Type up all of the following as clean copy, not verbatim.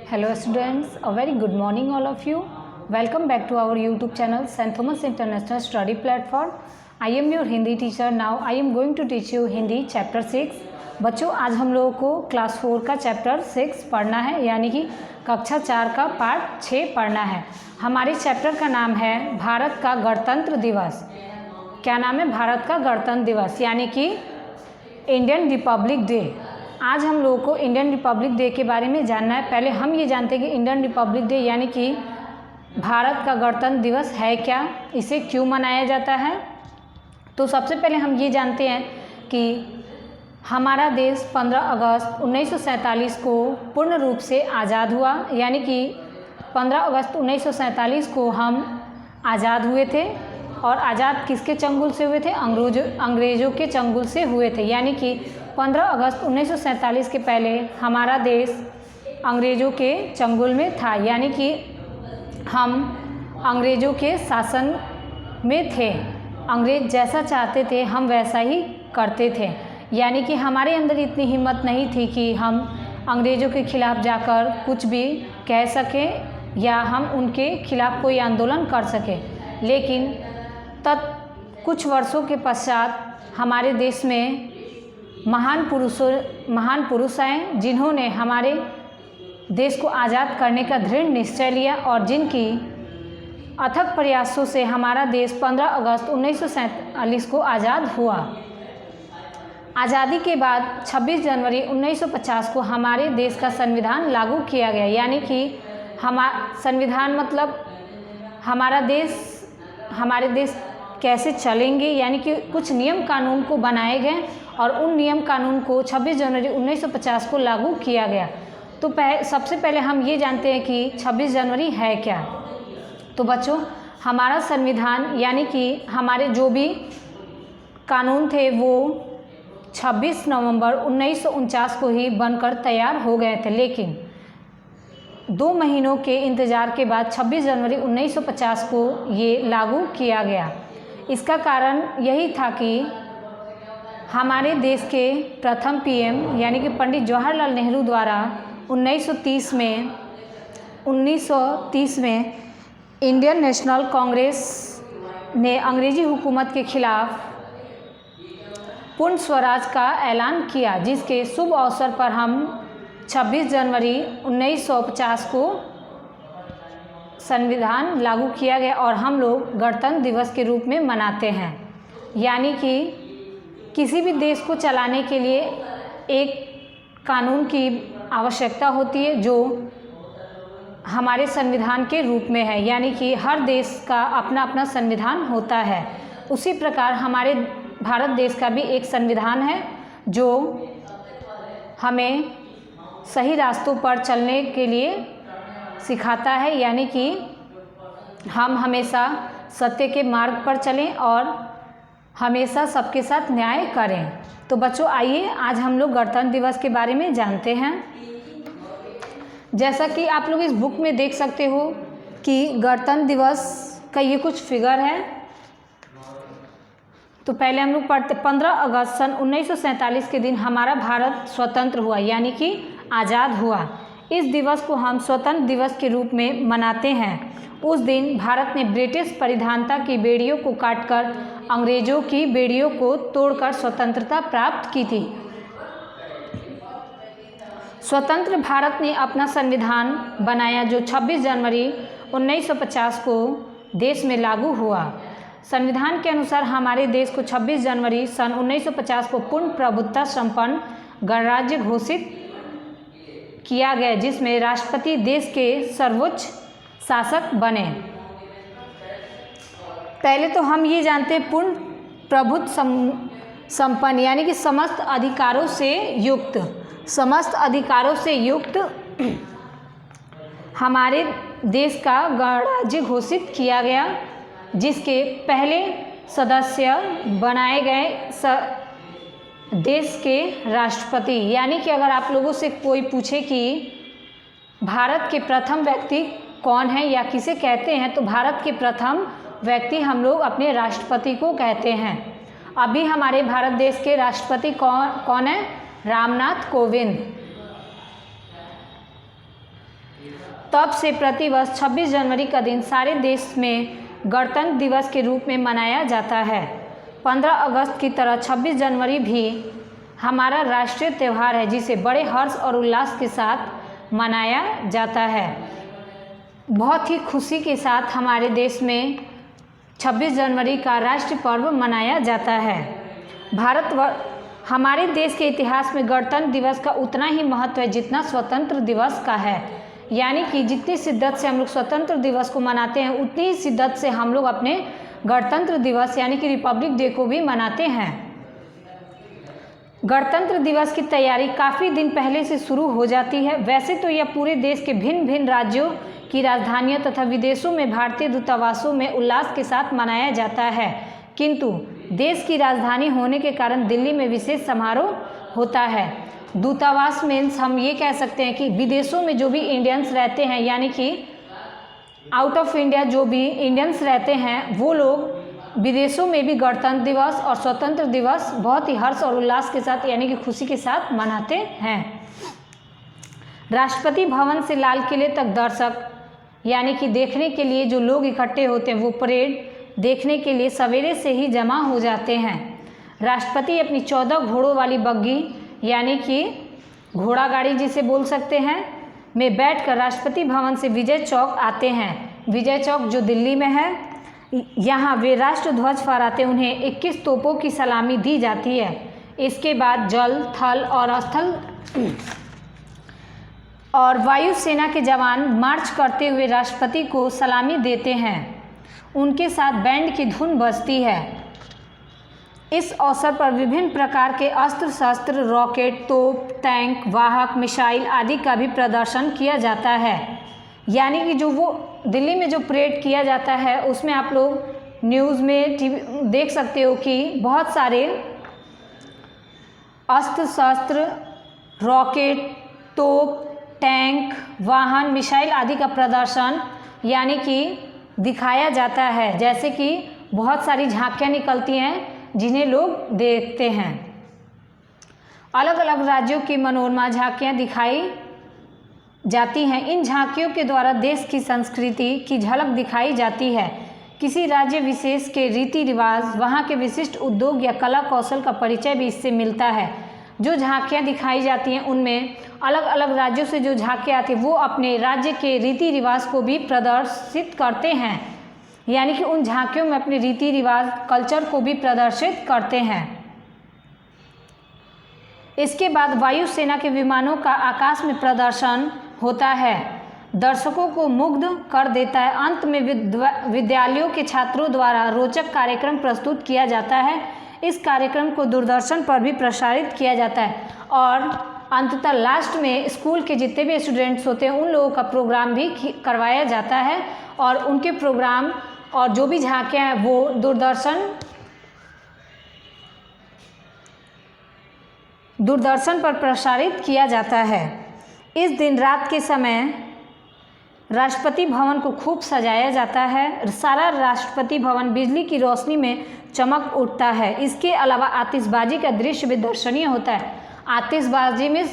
Hello students, a very good morning all of you. Welcome back to our YouTube channel St. Thomas International Study Platform. I am your Hindi teacher. Now I am going to teach you Hindi chapter 6. बच्चों आज हम लोगों को class 4 का chapter 6 पढ़ना है, यानी कि कक्षा 4 का पार्ट 6 पढ़ना है। हमारे चैप्टर का नाम है भारत का गणतंत्र दिवस। क्या नाम है? भारत का गणतंत्र दिवस, यानी कि इंडियन रिपब्लिक डे। आज हम लोगों को इंडियन रिपब्लिक डे के बारे में जानना है। पहले हम ये जानते हैं कि इंडियन रिपब्लिक डे यानी कि भारत का गणतंत्र दिवस है क्या, इसे क्यों मनाया जाता है। तो सबसे पहले हम ये जानते हैं कि हमारा देश 15 अगस्त 1947 को पूर्ण रूप से आज़ाद हुआ, यानी कि 15 अगस्त 1947 को हम आज़ाद हुए थे। और आज़ाद किसके चंगुल से हुए थे? अंग्रेज़ों के चंगुल से हुए थे। यानी कि 15 अगस्त 1947 के पहले हमारा देश अंग्रेज़ों के चंगुल में था, यानी कि हम अंग्रेज़ों के शासन में थे। अंग्रेज़ जैसा चाहते थे हम वैसा ही करते थे, यानी कि हमारे अंदर इतनी हिम्मत नहीं थी कि हम अंग्रेज़ों के खिलाफ़ जाकर कुछ भी कह सकें या हम उनके खिलाफ़ कोई आंदोलन कर सकें। लेकिन कुछ वर्षों के पश्चात हमारे देश में महान पुरुष आए, जिन्होंने हमारे देश को आज़ाद करने का दृढ़ निश्चय लिया और जिनकी अथक प्रयासों से हमारा देश 15 अगस्त 1947 को आज़ाद हुआ। आज़ादी के बाद 26 जनवरी 1950 को हमारे देश का संविधान लागू किया गया, यानी कि संविधान मतलब हमारे देश कैसे चलेंगे, यानी कि कुछ नियम कानून को बनाए गए और उन नियम कानून को 26 जनवरी 1950 को लागू किया गया। तो सबसे पहले हम ये जानते हैं कि 26 जनवरी है क्या। तो बच्चों हमारा संविधान यानी कि हमारे जो भी कानून थे वो 26 नवंबर 1949 को ही बनकर तैयार हो गए थे, लेकिन 2 महीनों के इंतज़ार के बाद 26 जनवरी 1950 को ये लागू किया गया। इसका कारण यही था कि हमारे देश के प्रथम पीएम यानी कि पंडित जवाहरलाल नेहरू द्वारा 1930 में इंडियन नेशनल कांग्रेस ने अंग्रेजी हुकूमत के खिलाफ पूर्ण स्वराज का ऐलान किया, जिसके शुभ अवसर पर हम 26 जनवरी 1950 को संविधान लागू किया गया और हम लोग गणतंत्र दिवस के रूप में मनाते हैं। यानी कि किसी भी देश को चलाने के लिए एक कानून की आवश्यकता होती है जो हमारे संविधान के रूप में है, यानी कि हर देश का अपना अपना संविधान होता है। उसी प्रकार हमारे भारत देश का भी एक संविधान है जो हमें सही रास्तों पर चलने के लिए सिखाता है, यानी कि हम हमेशा सत्य के मार्ग पर चलें और हमेशा सबके साथ न्याय करें। तो बच्चों आइए आज हम लोग गणतंत्र दिवस के बारे में जानते हैं। जैसा कि आप लोग इस बुक में देख सकते हो कि गणतंत्र दिवस का ये कुछ फिगर है। तो पहले हम लोग पढ़ते 15 अगस्त सन 1947 के दिन हमारा भारत स्वतंत्र हुआ, यानी कि आज़ाद हुआ। इस दिवस को हम स्वतंत्र दिवस के रूप में मनाते हैं। उस दिन भारत ने ब्रिटिश परिधानता की बेड़ियों को काटकर अंग्रेज़ों की बेड़ियों को तोड़कर स्वतंत्रता प्राप्त की थी। स्वतंत्र भारत ने अपना संविधान बनाया जो 26 जनवरी 1950 को देश में लागू हुआ। संविधान के अनुसार हमारे देश को 26 जनवरी सन 1950 को पूर्ण प्रभुत्व संपन्न गणराज्य घोषित किया गया, जिसमें राष्ट्रपति देश के सर्वोच्च शासक बने। पहले तो हम ये जानते हैं पूर्ण प्रभुत्व संपन्न यानी कि समस्त अधिकारों से युक्त हमारे देश का गणराज्य घोषित किया गया, जिसके पहले सदस्य बनाए गए देश के राष्ट्रपति। यानी कि अगर आप लोगों से कोई पूछे कि भारत के प्रथम व्यक्ति कौन है या किसे कहते हैं, तो भारत के प्रथम व्यक्ति हम लोग अपने राष्ट्रपति को कहते हैं। अभी हमारे भारत देश के राष्ट्रपति कौन है? रामनाथ कोविंद। तब से प्रतिवर्ष 26 जनवरी का दिन सारे देश में गणतंत्र दिवस के रूप में मनाया जाता है। 15 अगस्त की तरह 26 जनवरी भी हमारा राष्ट्रीय त्यौहार है, जिसे बड़े हर्ष और उल्लास के साथ मनाया जाता है। बहुत ही खुशी के साथ हमारे देश में 26 जनवरी का राष्ट्रीय पर्व मनाया जाता है। हमारे देश के इतिहास में गणतंत्र दिवस का उतना ही महत्व है जितना स्वतंत्र दिवस का है। यानी कि जितनी शिद्दत से हम लोग स्वतंत्र दिवस को मनाते हैं, उतनी ही शिद्दत से हम लोग अपने गणतंत्र दिवस यानी कि रिपब्लिक डे को भी मनाते हैं। गणतंत्र दिवस की तैयारी काफ़ी दिन पहले से शुरू हो जाती है। वैसे तो यह पूरे देश के भिन्न भिन्न राज्यों की राजधानियों तथा विदेशों में भारतीय दूतावासों में उल्लास के साथ मनाया जाता है, किंतु देश की राजधानी होने के कारण दिल्ली में विशेष समारोह होता है। दूतावास मीन्स हम ये कह सकते हैं कि विदेशों में जो भी इंडियंस रहते हैं, यानी कि आउट ऑफ इंडिया जो भी इंडियंस रहते हैं, वो लोग विदेशों में भी गणतंत्र दिवस और स्वतंत्र दिवस बहुत ही हर्ष और उल्लास के साथ यानी कि खुशी के साथ मनाते हैं। राष्ट्रपति भवन से लाल किले तक दर्शक यानी कि देखने के लिए जो लोग इकट्ठे होते हैं, वो परेड देखने के लिए सवेरे से ही जमा हो जाते हैं। राष्ट्रपति अपनी 14 घोड़ों वाली बग्गी यानी कि घोड़ा गाड़ी जिसे बोल सकते हैं में बैठकर राष्ट्रपति भवन से विजय चौक आते हैं। विजय चौक जो दिल्ली में है, यहाँ वे राष्ट्र ध्वज फहराते उन्हें 21 तोपों की सलामी दी जाती है। इसके बाद जल, थल और स्थल और वायुसेना के जवान मार्च करते हुए राष्ट्रपति को सलामी देते हैं। उनके साथ बैंड की धुन बजती है। इस अवसर पर विभिन्न प्रकार के अस्त्र शस्त्र, रॉकेट, तोप, टैंक, वाहक, मिसाइल आदि का भी प्रदर्शन किया जाता है। यानी कि जो वो दिल्ली में जो परेड किया जाता है, उसमें आप लोग न्यूज़ में टीवी देख सकते हो कि बहुत सारे अस्त्र शस्त्र, रॉकेट, तोप, टैंक, वाहन, मिसाइल आदि का प्रदर्शन यानी कि दिखाया जाता है। जैसे कि बहुत सारी झांकियाँ निकलती हैं जिन्हें लोग देखते हैं। अलग अलग राज्यों की मनोरमा झांकियाँ दिखाई जाती हैं। इन झांकियों के द्वारा देश की संस्कृति की झलक दिखाई जाती है। किसी राज्य विशेष के रीति रिवाज, वहाँ के विशिष्ट उद्योग या कला कौशल का परिचय भी इससे मिलता है। जो झांकियाँ दिखाई जाती हैं उनमें अलग अलग राज्यों से जो झांकियाँ आती हैं वो अपने राज्य के रीति रिवाज को भी प्रदर्शित करते हैं। यानी कि उन झांकियों में अपने रीति रिवाज, कल्चर को भी प्रदर्शित करते हैं। इसके बाद वायुसेना के विमानों का आकाश में प्रदर्शन होता है, दर्शकों को मुग्ध कर देता है। अंत में विद्यालयों के छात्रों द्वारा रोचक कार्यक्रम प्रस्तुत किया जाता है। इस कार्यक्रम को दूरदर्शन पर भी प्रसारित किया जाता है और अंततः लास्ट में स्कूल के जितने भी स्टूडेंट्स होते हैं उन लोगों का प्रोग्राम भी करवाया जाता है और उनके प्रोग्राम और जो भी झांकियाँ हैं वो दूरदर्शन पर प्रसारित किया जाता है। इस दिन रात के समय राष्ट्रपति भवन को खूब सजाया जाता है। सारा राष्ट्रपति भवन बिजली की रोशनी में चमक उठता है। इसके अलावा आतिशबाजी का दृश्य भी दर्शनीय होता है। आतिशबाजी में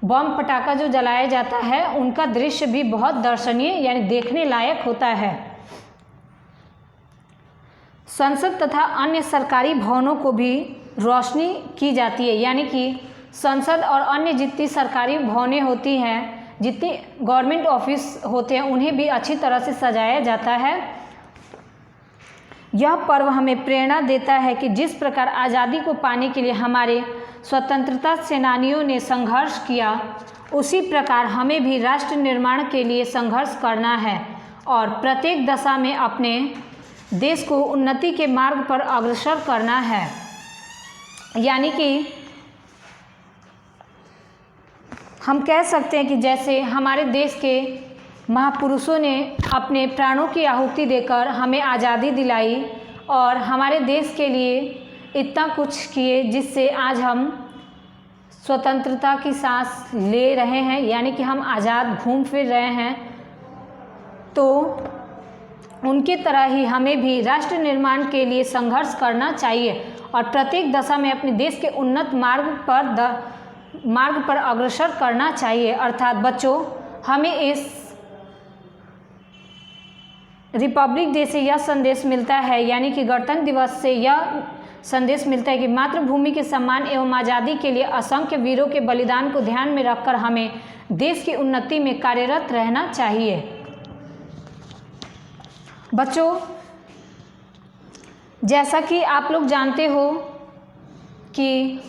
बम पटाखा जो जलाया जाता है उनका दृश्य भी बहुत दर्शनीय यानी देखने लायक होता है। संसद तथा अन्य सरकारी भवनों को भी रोशनी की जाती है। यानी कि संसद और अन्य जितनी सरकारी भवनें होती हैं, जितनी गवर्नमेंट ऑफिस होते हैं, उन्हें भी अच्छी तरह से सजाया जाता है। यह पर्व हमें प्रेरणा देता है कि जिस प्रकार आज़ादी को पाने के लिए हमारे स्वतंत्रता सेनानियों ने संघर्ष किया, उसी प्रकार हमें भी राष्ट्र निर्माण के लिए संघर्ष करना है और प्रत्येक दशा में अपने देश को उन्नति के मार्ग पर अग्रसर करना है। यानी कि हम कह सकते हैं कि जैसे हमारे देश के महापुरुषों ने अपने प्राणों की आहुति देकर हमें आज़ादी दिलाई और हमारे देश के लिए इतना कुछ किए जिससे आज हम स्वतंत्रता की सांस ले रहे हैं, यानी कि हम आज़ाद घूम फिर रहे हैं। तो उनकी तरह ही हमें भी राष्ट्र निर्माण के लिए संघर्ष करना चाहिए और प्रत्येक दशा में अपने देश के उन्नत मार्ग पर अग्रसर करना चाहिए। अर्थात बच्चों, हमें इस रिपब्लिक डे से यह संदेश मिलता है, यानी कि गणतंत्र दिवस से यह संदेश मिलता है कि मातृभूमि के सम्मान एवं आज़ादी के लिए असंख्य वीरों के बलिदान को ध्यान में रखकर हमें देश की उन्नति में कार्यरत रहना चाहिए। बच्चों, जैसा कि आप लोग जानते हो कि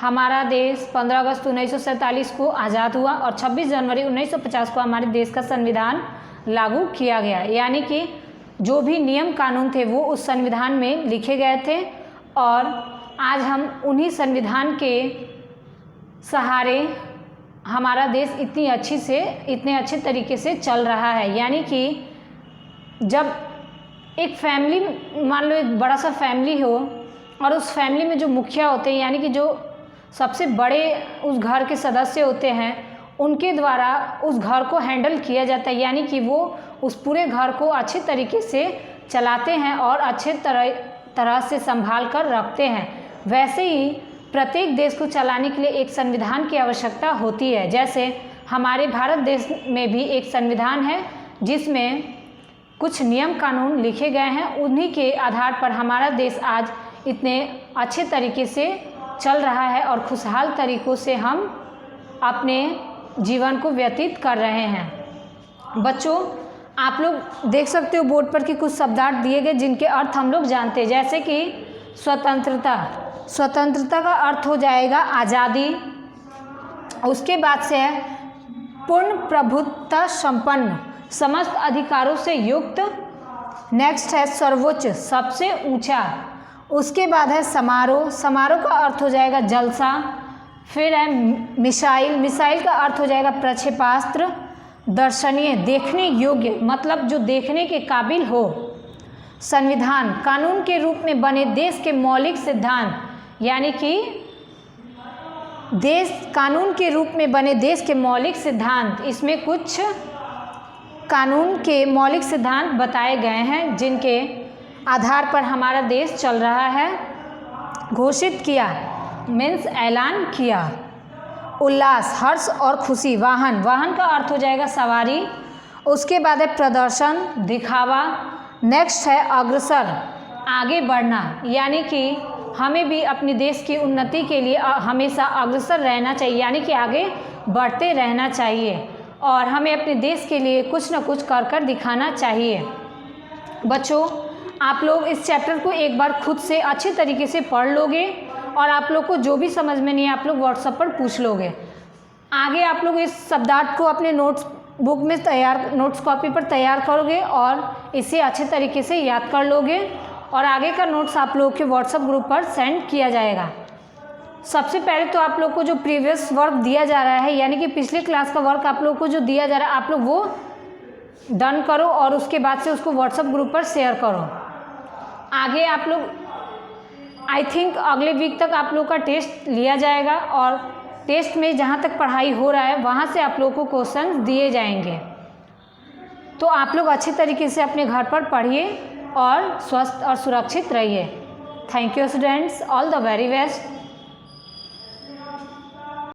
हमारा देश 15 अगस्त 1947 को आज़ाद हुआ और 26 जनवरी 1950 को हमारे देश का संविधान लागू किया गया, यानी कि जो भी नियम कानून थे वो उस संविधान में लिखे गए थे और आज हम उन्हीं संविधान के सहारे हमारा देश इतने अच्छे तरीके से चल रहा है। यानी कि जब एक फैमिली, मान लो एक बड़ा सा फैमिली हो और उस फैमिली में जो मुखिया होते हैं, यानी कि जो सबसे बड़े उस घर के सदस्य होते हैं, उनके द्वारा उस घर को हैंडल किया जाता है, यानी कि वो उस पूरे घर को अच्छे तरीके से चलाते हैं और अच्छे तरह से संभाल कर रखते हैं। वैसे ही प्रत्येक देश को चलाने के लिए एक संविधान की आवश्यकता होती है। जैसे हमारे भारत देश में भी एक संविधान है जिसमें कुछ नियम कानून लिखे गए हैं, उन्हीं के आधार पर हमारा देश आज इतने अच्छे तरीके से चल रहा है और खुशहाल तरीक़ों से हम अपने जीवन को व्यतीत कर रहे हैं। बच्चों, आप लोग देख सकते हो बोर्ड पर कि कुछ शब्दार्थ दिए गए जिनके अर्थ हम लोग जानते हैं। जैसे कि स्वतंत्रता, स्वतंत्रता का अर्थ हो जाएगा आज़ादी। उसके बाद से है पूर्ण प्रभुत्व संपन्न, समस्त अधिकारों से युक्त। नेक्स्ट है सर्वोच्च, सबसे ऊंचा। उसके बाद है समारोह, समारोह का अर्थ हो जाएगा जलसा। फिर है मिसाइल, मिसाइल का अर्थ हो जाएगा प्रक्षेपास्त्र। दर्शनीय, देखने योग्य, मतलब जो देखने के काबिल हो। संविधान, कानून के रूप में बने देश के मौलिक सिद्धांत, यानी कि कानून के रूप में बने देश के मौलिक सिद्धांत। इसमें कुछ कानून के मौलिक सिद्धांत बताए गए हैं जिनके आधार पर हमारा देश चल रहा है। घोषित किया मीन्स ऐलान किया। उल्लास, हर्ष और खुशी। वाहन, वाहन का अर्थ हो जाएगा सवारी। उसके बाद है प्रदर्शन, दिखावा। नेक्स्ट है अग्रसर, आगे बढ़ना, यानी कि हमें भी अपने देश की उन्नति के लिए हमेशा अग्रसर रहना चाहिए, यानी कि आगे बढ़ते रहना चाहिए और हमें अपने देश के लिए कुछ न कुछ कर दिखाना चाहिए। बच्चों, आप लोग इस चैप्टर को एक बार खुद से अच्छे तरीके से पढ़ लोगे और आप लोग को जो भी समझ में नहीं है आप लोग व्हाट्सएप पर पूछ लोगे। आगे आप लोग इस शब्दार्थ को अपने नोट्स बुक में नोट्स कॉपी पर तैयार करोगे और इसे अच्छे तरीके से याद कर लोगे और आगे का नोट्स आप लोग के व्हाट्सएप ग्रुप पर सेंड किया जाएगा। सबसे पहले तो आप लोग को जो प्रीवियस वर्क दिया जा रहा है, यानी कि पिछले क्लास का वर्क आप लोग को जो दिया जा रहा है, आप लोग वो डन करो और उसके बाद से उसको व्हाट्सएप ग्रुप पर शेयर करो। आगे आप लोग आई थिंक अगले वीक तक आप लोग का टेस्ट लिया जाएगा और टेस्ट में जहाँ तक पढ़ाई हो रहा है वहाँ से आप लोग को क्वेश्चन दिए जाएंगे। तो आप लोग अच्छे तरीके से अपने घर पर पढ़िए और स्वस्थ और सुरक्षित रहिए। Thank you students, all the very best.